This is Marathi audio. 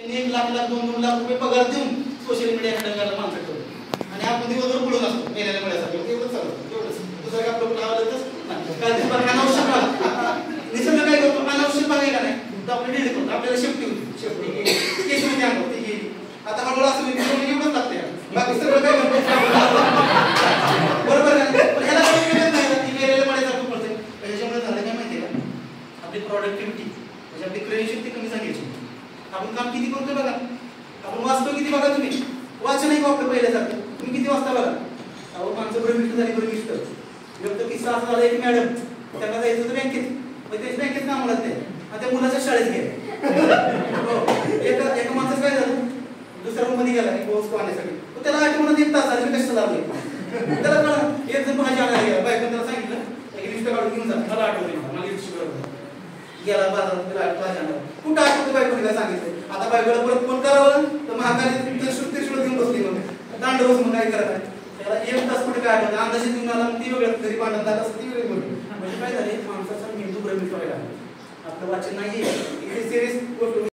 1 लाख 2-2 लाख रुपये पगार देऊन सोशल मीडिया हँडल माणसं ठेवतो आणि आपण दिवसभर पडून असतो मेल्याला मिळायसाठी एवढंच चालतं एवढंच दुसरं काय आपलं लावलंच काय दिवस अनावश्यक आला निसर्ग काय करतो अनावश्यक बघायला नाही तर आपण डिलीट करतो आपल्याला शेफ्टी केसमध्ये आणतो ती गेली आता हळूहळू असं एवढंच लागतं बाकी सगळं काय बरोबर पण ह्याला नाही मेलेलं पडायचं पडतं त्याच्यामुळे झालं काय माहिती आहे का आपली प्रॉडक्टिव्हिटी म्हणजे आपली क्रयशक्ती कमी झाली आपण काम किती करतोय बघा आपण वाचतो किती बघा तुम्ही वाचन एक आपलं पहिल्यासारखं तुम्ही किती वाचता बघा अहो माणसं ब्रह्मिष्ट झाली ब्रह्मिष्ट व्यक्त किस्सा असा झाला एक मॅडम त्यांना जायचं होतं बँकेत मग त्याच बँकेत काम म्हणत नाही आणि त्या मुलाच्या शाळेत गेले एका माणसाचं काय झालं दुसऱ्या रूम मध्ये गेला पोहोचतो आणण्यासाठी त्याला आठवण 1 तास झाले कष्ट लागले त्याला कळा एक जण भाजी आणायला गेला बायकोने त्याला सांगितलं एक लिस्ट काढून घेऊन जा मला आठवण मला लिस्ट बरोबर गेला बाजारात गेला भाजी आणायला कुठं आठवतं बायकोने काय सांगितलं आता बायकोला परत फोन करावं तर महाकाली त्रिशूळ घेऊन बसली मग दांड बस मग काय करत आहे त्याला 1 तास कुठे काय आठवतं अंदाजे घेऊन आला मग ती वेगळं तरी पांढरा दात असं ती वेगळी गोष्ट म्हणजे काय झाले माणसाचा मेंदू भ्रमित व्हायला आपलं वाचन नाही सिरियस गोष्ट